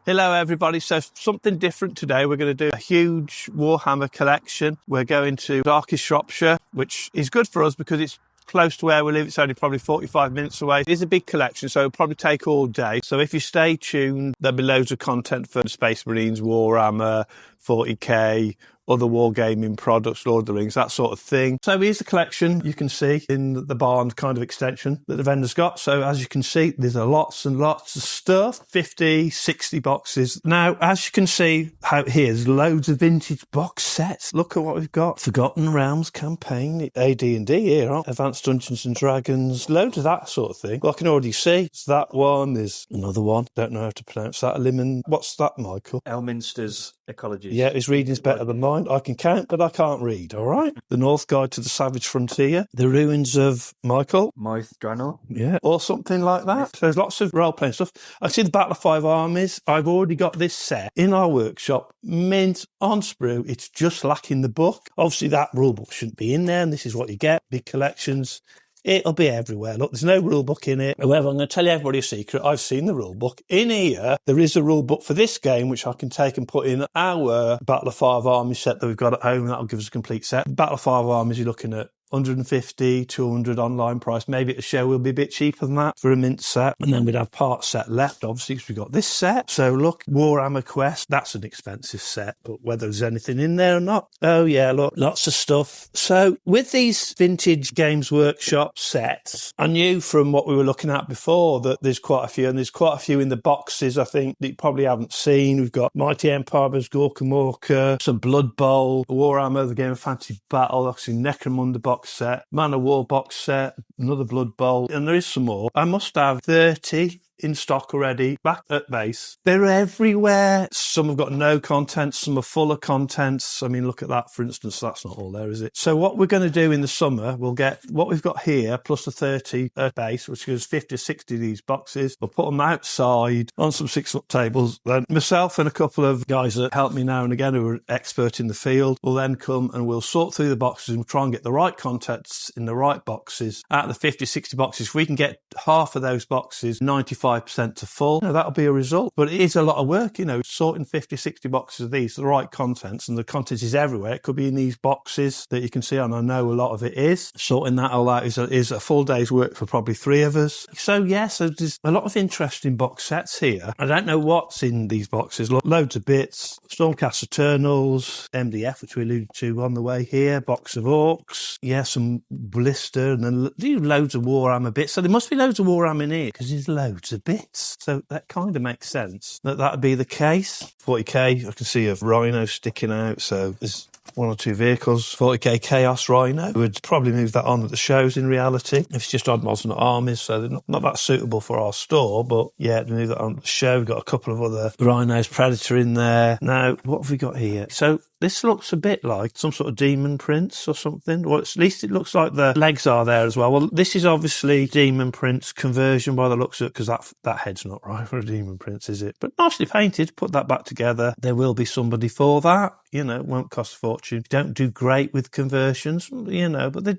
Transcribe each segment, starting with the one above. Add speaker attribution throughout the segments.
Speaker 1: Hello everybody, so something different today. We're going to do a huge Warhammer collection. We're going to Darkest Shropshire, which is good for us because it's close to where we live. It's only probably 45 minutes away. It is a big collection, so it'll probably take all day. So if you stay tuned, there'll be loads of content for Space Marines, Warhammer, 40k, other wargaming products, Lord of the Rings, that sort of thing. So here's the collection you can see in the barn kind of extension that the vendor's got. So as you can see, there's lots and lots of stuff, 50, 60 boxes. Now, as you can see out here, there's loads of vintage box sets. Look at what we've got. Forgotten Realms campaign, AD&D here, huh? Advanced Dungeons and Dragons, loads of that sort of thing. Well, I can already see. It's that one, there's another one. Don't know how to pronounce that. What's that, Michael?
Speaker 2: Elminster's Ecologies.
Speaker 1: Yeah, his reading's better than mine. I can count, but I can't read, all right? The North Guide to the Savage Frontier, the ruins of Michael.
Speaker 2: Myth Dranor.
Speaker 1: Yeah, or something like that. So there's lots of role-playing stuff. I see the Battle of Five Armies. I've already got this set in our workshop, mint on sprue. It's just lacking the book. Obviously, that rule book shouldn't be in there, and this is what you get. Big collections. It'll be everywhere. Look, there's no rule book in it. However, I'm going to tell you everybody a secret. I've seen the rule book. In here, there is a rule book for this game, which I can take and put in our Battle of Five Armies set that we've got at home. That'll give us a complete set. Battle of Five Armies, you're looking at 150, 200 online price. Maybe at the show will be a bit cheaper than that for a mint set. And then we'd have part set left, obviously, because we've got this set. So look, Warhammer Quest, that's an expensive set, but whether there's anything in there or not. Oh yeah, look, lots of stuff. So with these vintage Games Workshop sets, I knew from what we were looking at before that there's quite a few, and there's quite a few in the boxes, I think, that you probably haven't seen. We've got Mighty Empire, Gorka Morka, some Blood Bowl, Warhammer, the Game of Fantasy Battle, obviously Necromunda box set, Man of War box set, another Blood Bowl, and there is some more. I must have 30 in stock already, back at base. They're everywhere. Some have got no contents, some are full of contents. I mean, look at that, for instance. That's not all there, is it? So what we're going to do in the summer, we'll get what we've got here, plus the 30 at base, which gives 50 or 60 of these boxes. We'll put them outside on some 6-foot tables. Then myself and a couple of guys that help me now and again who are expert in the field will then come and we'll sort through the boxes and try and get the right contents in the right boxes. Out of the 50, 60 boxes, if we can get half of those boxes, 95% to full, that'll be a result. But it is a lot of work, sorting 50, 60 boxes of these, the right contents, and the content is everywhere. It could be in these boxes that you can see, and I know a lot of it is. Sorting that all out is a full day's work for probably 3 of us. So there's a lot of interesting box sets here. I don't know what's in these boxes. Loads of bits. Stormcast Eternals, MDF, which we alluded to on the way here, box of Orcs, some Blister, and then loads of Warhammer bits. So there must be loads of Warhammer in here, because there's loads of bits. So that kind of makes sense that would be the case. 40k, I can see a Rhino sticking out, so there's 1 or 2 vehicles. 40k Chaos Rhino. We'd probably move that on at the shows in reality. If it's just odd mods and armies, so they're not that suitable for our store, but yeah, to move that on at the show. We've got a couple of other Rhinos, Predator in there. Now, what have we got here? So this looks a bit like some sort of Demon Prince or something. Well, at least it looks like the legs are there as well. Well, this is obviously Demon Prince conversion by the looks of it, because that head's not right for a Demon Prince, is it? But nicely painted. Put that back together. There will be somebody for that. It won't cost a fortune. Don't do great with conversions, but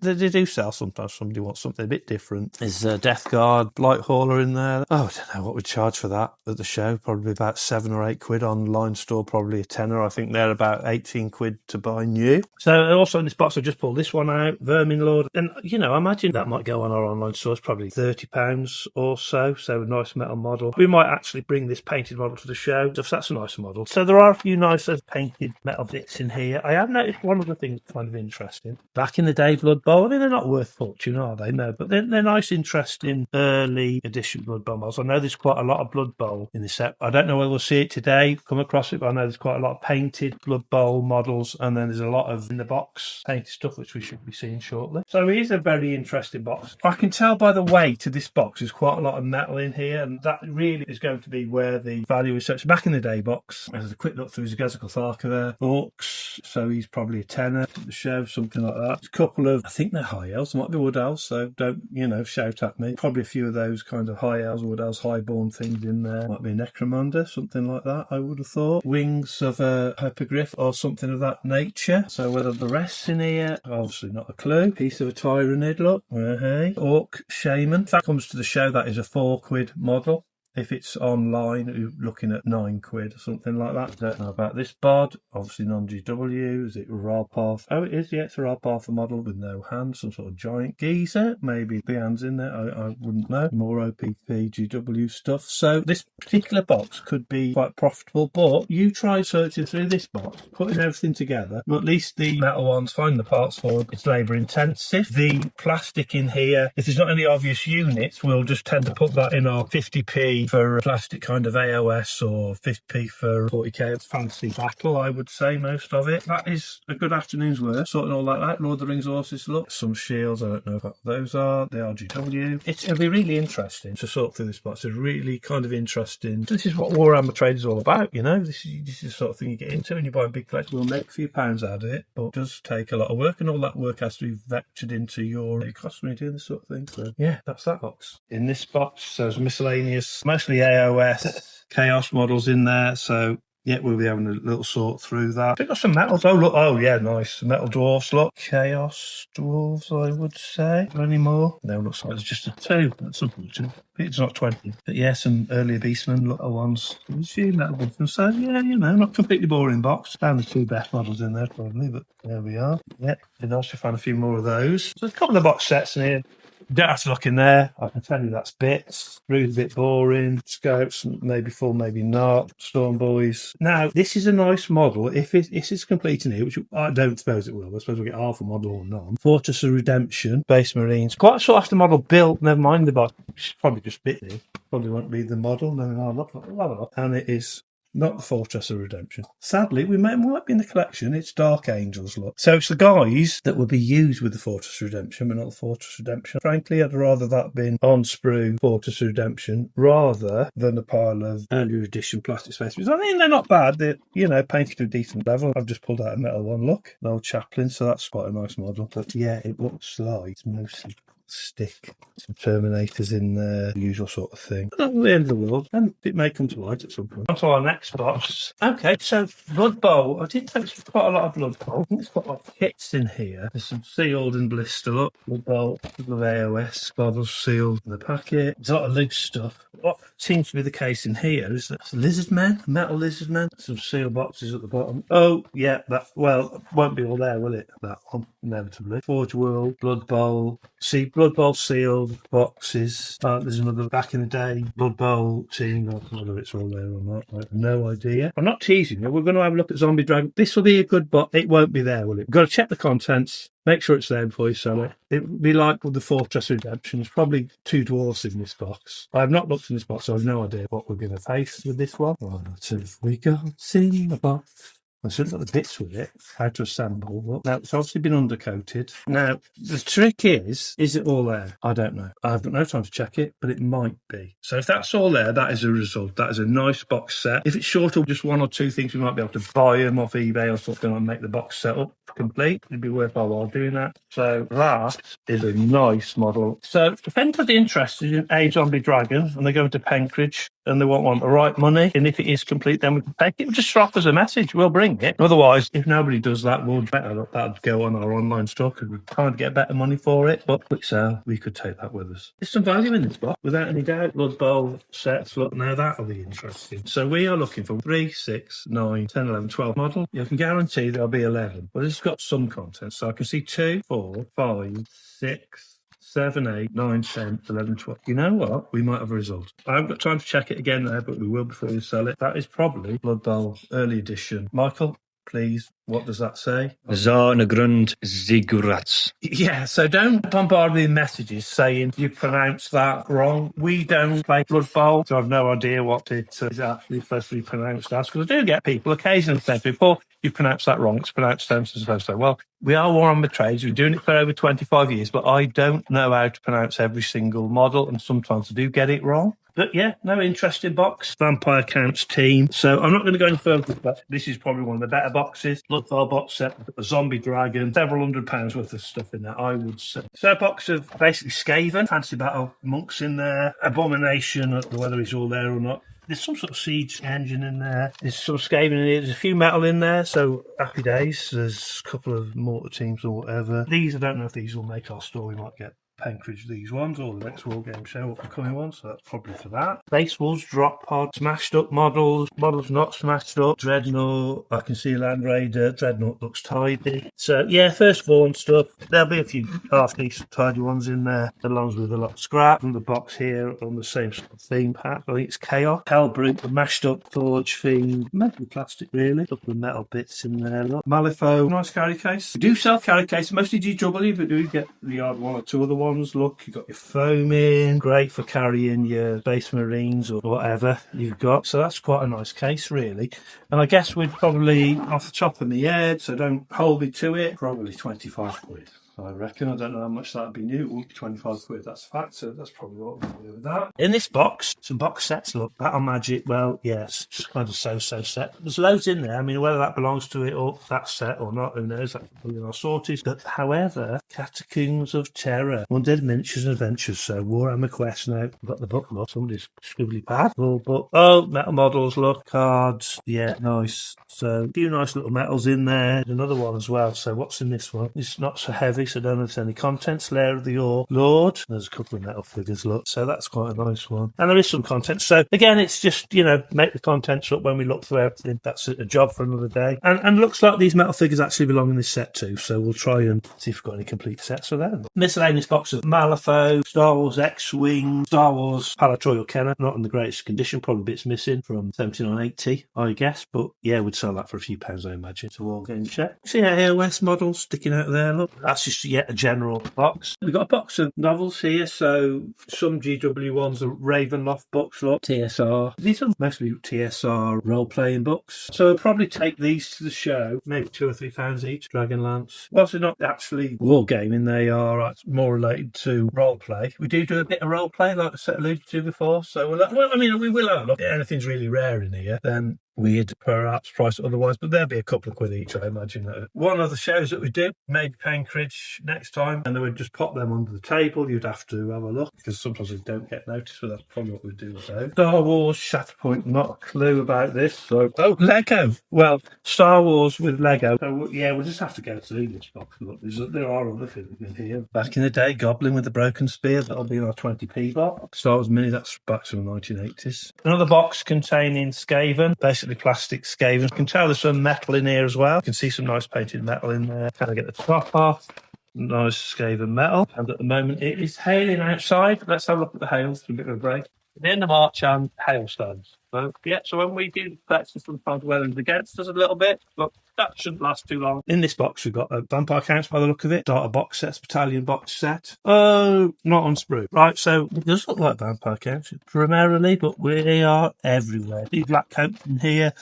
Speaker 1: they do sell sometimes. Somebody wants something a bit different. There's a Death Guard Blight Hauler in there. Oh, I don't know what we'd charge for that at the show. Probably about 7 or 8 quid. Online store, probably a tenner. I think they're about 18 quid to buy new. So also in this box, I just pulled this one out, Vermin Lord. And, I imagine that might go on our online store. It's probably £30 or so. So a nice metal model. We might actually bring this painted model to the show. So that's a nice model. So there are a few nice painted metal bits in here. I have noticed one of the things kind of interesting. Back in the day, Blood Bowl, I mean, they're not worth fortune, are they? No, but they're nice, interesting early edition Blood Bowl models. I know there's quite a lot of Blood Bowl in this set. I don't know whether we'll see it today, come across it, but I know there's quite a lot of painted Blood Bowl models, and then there's a lot of in the box painted stuff, which we should be seeing shortly. So it is a very interesting box. I can tell by the weight of this box, there's quite a lot of metal in here, and that really is going to be where the value is. So it's back in the day box. There's a quick look through Zagazagal Tharka there. Orcs, so he's probably a tenner at the show, something like that. There's a couple of, I think they're high elves, there might be wood elves, so don't, shout at me. Probably a few of those kind of high elves, wood elves, highborn things in there. Might be a Necromunda, something like that, I would have thought. Wings of a Hypergriff or something of that nature. So whether the rest's in here, obviously not a clue. Piece of a Tyrannid, look. Orc Shaman. If that comes to the show, that is a £4 model. If it's online, you're looking at £9 or something like that. I don't know about this bod. Obviously non-GW. Is it Ralpath? Oh, it is. Yeah, it's a Ralpath model with no hands. Some sort of giant geezer. Maybe the hands in there. I wouldn't know. More OPP GW stuff. So this particular box could be quite profitable. But you try searching through this box, putting everything together. Well, at least the metal ones, find the parts for it. It's labour intensive. The plastic in here, if there's not any obvious units, we'll just tend to put that in our 50p for a plastic kind of AOS or 50p for 40k. It's fancy battle, I would say, most of it. That is a good afternoon's work, sorting all like that. Lord of the Rings horses, look. Some shields, I don't know what those are. They are GW. It'll be really interesting to sort through this box. It's really kind of interesting. This is what Warhammer trade is all about, you know. This is the sort of thing you get into when you buy a big collection. We'll make a few pounds out of it, but it does take a lot of work, and all that work has to be vectored into your cost when you're doing this sort of thing. So yeah, that's that box. In this box, there's miscellaneous, mostly AOS, chaos models in there. So yeah, we'll be having a little sort through that. We've got some metals. Oh, look. Oh, yeah, nice. Metal dwarfs, look. Chaos dwarves, I would say. Any more? No, looks like there's just a 2. That's unfortunate. It's not 20. But yeah, some earlier beastmen, little ones. There's a few metal ones. So yeah, you know, not completely boring box. Found the 2 best models in there, probably, but there we are. Yeah, it'd be nice to find a few more of those. So there's a couple of box sets in here. You don't have to look in there. I can tell you that's bits. Rude's a bit boring. Scouts, maybe full, maybe not. Storm Boys. Now, this is a nice model. If it's complete in here, which I don't suppose it will. I suppose we'll get half a model or none. Fortress of Redemption, Base Marines. Quite a sought after model built. Never mind the box. It's probably just bit here. Probably won't be the model. No, I'll look. And it is not the Fortress of Redemption. Sadly, we might be in the collection. It's Dark Angels, look. So it's the guys that will be used with the Fortress of Redemption, but not the Fortress of Redemption. Frankly, I'd rather that been on sprue Fortress of Redemption rather than a pile of earlier edition plastic spaces. I mean, they're not bad. They're, you know, painted to a decent level. I've just pulled out a metal one, look. An old Chaplain, so that's quite a nice model. But yeah, it looks like it's mostly stick, some Terminators in there, the usual sort of thing. Not the end of the world, and it may come to light at some point. On to our next box. Okay, so Blood Bowl. I did take quite a lot of Blood Bowl. I think it's got like kits in here. There's some sealed and blister. Look, Blood Bowl, a couple of AOS bottles sealed in the packet. There's a lot of loose stuff. What seems to be the case in here is that Lizard Men, metal Lizard Men, some sealed boxes at the bottom. Oh, yeah, that, well, won't be all there, will it? That one, inevitably. Forge World, Blood Bowl. See, Blood Bowl sealed boxes. There's another back in the day Blood Bowl team. I don't know whether it's all there or not. I have no idea. I'm not teasing you. We're going to have a look at Zombie Dragon. This will be a good box. It won't be there, will it? We've got to check the contents. Make sure it's there before you sell it. It would be like with the Fortress Redemption. There's probably 2 dwarfs in this box. I have not looked in this box, so I have no idea what we're going to face with this one. What have we got in the box? I've still got the bits with it, how to assemble. Well, now, it's obviously been undercoated. Now, the trick is it all there? I don't know. I've got no time to check it, but it might be. So if that's all there, that is a result. That is a nice box set. If it's short of just 1 or 2 things, we might be able to buy them off eBay or something and make the box set up complete. It'd be worthwhile while doing that. So that is a nice model. So if anybody's interested in a Zombie Dragon and they go to Penkridge and they want the right money, and if it is complete, then we can take it. Just drop us a message. We'll bring it. Otherwise, if nobody does that, we'll better that'd go on our online store because we can't get better money for it. But quick sale, we could take that with us. There's some value in this box, without any doubt. Blood Bowl sets. Look, now that'll be interesting. So we are looking for 3, 6, 9, 10, 11, 12 model. You can guarantee there'll be 11. But it's got some content. So I can see 2, 4, 5, 6, 7, 8, 9, 10, 11, 12. You know what? We might have a result. I haven't got time to check it again there, but we will before we sell it. That is probably Blood Bowl early edition. Michael, please, what does that say?
Speaker 2: Zarnagrund Zigurats.
Speaker 1: Yeah, so don't bombard me with messages saying you pronounced that wrong. We don't play Blood Bowl, so I've no idea what it is actually supposed to be pronounced as. Because I do get people occasionally saying, "Paul, you pronounced that wrong. It's pronounced so and so." Well, we are Warhammer Trades. We've been doing it for over 25 years, but I don't know how to pronounce every single model, and sometimes I do get it wrong. But yeah, no, interesting box. Vampire Counts team. So I'm not going to go any further, but this is probably one of the better boxes. Bloodfire box set, a Zombie Dragon, several £100 worth of stuff in there, I would say. So a box of basically Skaven, Fancy Battle monks in there, Abomination, whether it's all there or not. There's some sort of siege engine in there. There's some Skaven in here. There's a few metal in there, so happy days. There's a couple of mortar teams or whatever. These, I don't know if these will make our store. We might get Penkridge these ones, or the next Wargame Show upcoming one, so that's probably for that. Base Walls, Drop Pod, smashed up models not smashed up, Dreadnought, I can see Land Raider, Dreadnought looks tidy. So yeah, first of all and stuff, there'll be a few half decent tidy ones in there, along with a lot of scrap. And the box here on the same sort of theme pack, I think it's Chaos. Hellbrute, the mashed up forge thing, mostly plastic really, a couple of metal bits in there. Look. Malifaux, nice carry case. We do sell carry case, mostly GW, but do get the odd one or two other ones. Look, you've got your foam in, great for carrying your Space Marines or whatever you've got. So that's quite a nice case really. And I guess we'd probably, off the top of my head, so don't hold me to it, probably 25 quid. I reckon. I don't know how much that'd be new. It would be 25 quid, that's a fact. So that's probably what we'll do with that. In this box, some box sets. Look, Battle Magic, well, yes, just kind of so-so set. There's loads in there. I mean, whether that belongs to it or that set or not, who knows? That's probably our sorties. But however, Catacombs of Terror, Undead Miniatures and Adventures. So Warhammer Quest now. I've got the book, look. Somebody's scribbly pad. But oh, metal models, look, cards. Yeah, nice. So a few nice little metals in there. Another one as well. So what's in this one? It's not so heavy, so I don't know if there's any contents. Lair of the Lord. There's a couple of metal figures, look. So that's quite a nice one. And there is some content. So again, it's just, make the contents up when we look through everything. That's a job for another day. And looks like these metal figures actually belong in this set too. So we'll try and see if we've got any complete sets for them. Miscellaneous box of Malifaux, Star Wars X-Wing, Star Wars Palatroyal Kenner. Not in the greatest condition. Probably bits missing from 7980, I guess. But yeah, we'd sell that for a few pounds, I imagine. It's a Wargame check. See our AOS models sticking out there, look. That's just yet a general box. We've got a box of novels here, so some GW ones are Ravenloft books, look, TSR. These are mostly TSR role-playing books. So we'll probably take these to the show, maybe £2 or £3 each, Dragonlance. Whilst they're not actually wargaming, they are more related to role-play. We do a bit of role-play, like I alluded to before, so we will have a look. If anything's really rare in here, then we'd perhaps price it otherwise, but there'll be a couple of quid each, I imagine. One of the shows that we do, maybe Penkridge next time, and they would just pop them under the table. You'd have to have a look, because sometimes they don't get noticed, but that's probably what we'd do with those. Star Wars Shatterpoint, not a clue about this. So, Lego. Well, Star Wars with Lego. So, yeah, we'll just have to go through this box. Look, there are other things in here. Back in the day, Goblin with the Broken Spear, that'll be in our 20p box. Star Wars Mini, that's back to the 1980s. Another box containing Skaven, basically plastic Skaven. You can tell there's some metal in here as well. You can see some nice painted metal in there. Kind of get the top off. Nice Skaven metal. And at the moment it is hailing outside. Let's have a look at the hail for a bit of a break. At the end of March and hailstones. So when we do collections, sometimes weather's against us a little bit, but that shouldn't last too long. In this box we've got a Vampire Counts by the look of it, Starter box sets, Battalion box set. Oh, not on sprue. Right, so it does look like Vampire Counts primarily, but we are everywhere. The black coat in here.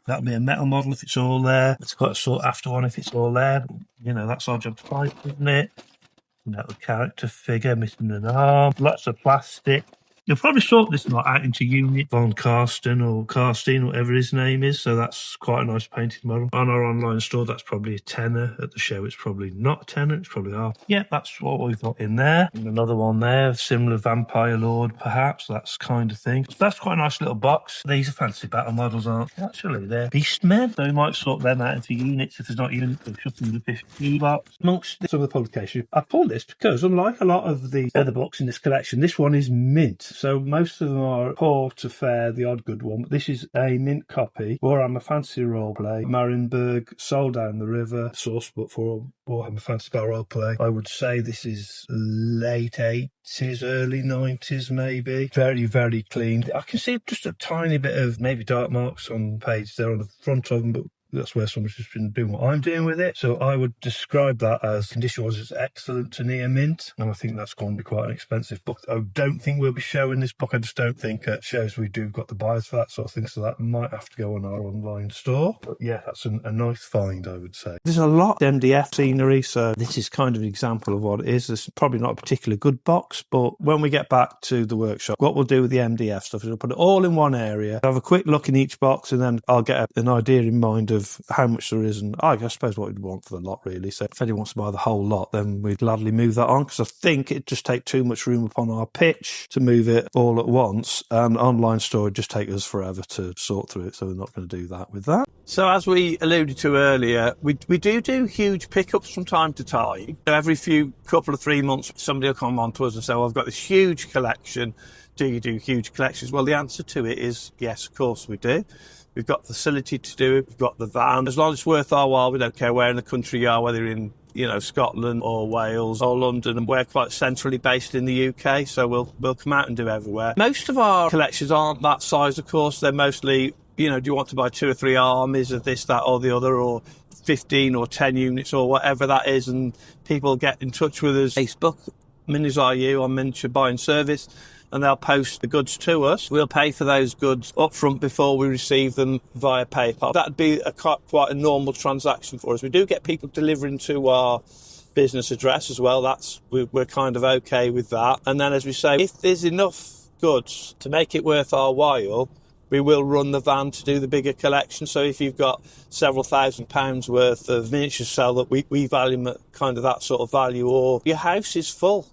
Speaker 1: That'll be a metal model if it's all there. It's got a sought after one if it's all there. That's our job to find, isn't it? Metal character figure, missing an arm. Lots of plastic. You'll probably sort this lot out into unit. Von Karsten or Karstein, whatever his name is. So that's quite a nice painted model. On our online store, that's probably a tenner. At the show, it's probably not a tenner. It's probably half. Yeah, that's what we've got in there. And another one there, similar Vampire Lord, perhaps. That's kind of thing. So that's quite a nice little box. These are fancy battle models, aren't they? Actually, they're Beastmen. So we might sort them out into units. If there's not units, we'll shut them in the 50 box. Amongst some of the publications, I pulled this because, unlike a lot of the other books in this collection, this one is mint. So most of them are poor to fair, the odd good one. But this is a mint copy. Warhammer Fantasy Roleplay, Marienburg, Soul Down the River, source book for Warhammer Fantasy Roleplay. I would say this is late 80s, early 90s maybe. Very, very clean. I can see just a tiny bit of maybe dark marks on the page there on the front of them, but that's where someone's just been doing what I'm doing with it. So I would describe that as condition-wise as excellent to near mint. And I think that's going to be quite an expensive book. I don't think we'll be showing this book. I just don't think at shows we do got the buyers for that sort of thing. So that might have to go on our online store. But yeah, that's a nice find, I would say. There's a lot of MDF scenery. So this is kind of an example of what it is. It's probably not a particularly good box. But when we get back to the workshop, what we'll do with the MDF stuff is we'll put it all in one area, have a quick look in each box, and then I'll get an idea in mind of of how much there is, and I suppose what we'd want for the lot, really. So if anyone wants to buy the whole lot, then we'd gladly move that on, because I think it'd just take too much room upon our pitch to move it all at once, and online store would just take us forever to sort through it, so we're not going to do that with that. So as we alluded to earlier, we do huge pickups from time to time. Every couple of 3 months, somebody will come on to us and say, well, I've got this huge collection. Do you do huge collections? Well, the answer to it is yes, of course we do. We've got the facility to do it. We've got the van. As long as it's worth our while, we don't care where in the country you are, whether you're in Scotland or Wales or London, and we're quite centrally based in the UK, so we'll come out and do everywhere. Most of our collections aren't that size, of course. They're mostly, do you want to buy 2 or 3 armies of this, that or the other, or 15 or 10 units or whatever that is, and people get in touch with us. Facebook, Minis Are You on Miniature Buying Service, and they'll post the goods to us. We'll pay for those goods up front before we receive them via PayPal. That'd be quite a normal transaction for us. We do get people delivering to our business address as well. We're kind of okay with that. And then, as we say, if there's enough goods to make it worth our while, we will run the van to do the bigger collection. So if you've got several £1,000s worth of miniatures sell that we value at kind of that sort of value, or your house is full,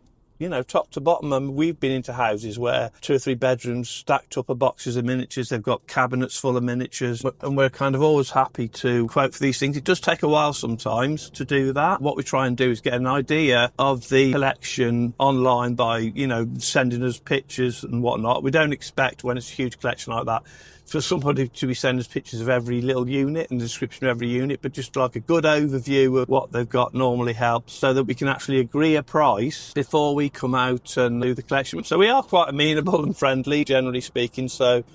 Speaker 1: top to bottom. And we've been into houses where 2 or 3 bedrooms stacked up of boxes of miniatures. They've got cabinets full of miniatures, and we're kind of always happy to quote for these things. It does take a while sometimes to do that. What we try and do is get an idea of the collection online by, sending us pictures and whatnot. We don't expect, when it's a huge collection like that, for somebody to be sending us pictures of every little unit and the description of every unit, but just like a good overview of what they've got normally helps, so that we can actually agree a price before we come out and do the collection. So we are quite amenable and friendly, generally speaking. So,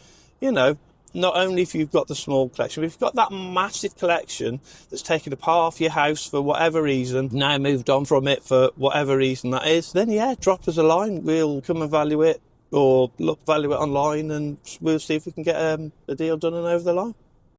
Speaker 1: not only if you've got the small collection, but if you've got that massive collection that's taken up half your house for whatever reason, now moved on from it for whatever reason that is, then drop us a line. We'll come and value it, or value it online, and we'll see if we can get a deal done and over the line.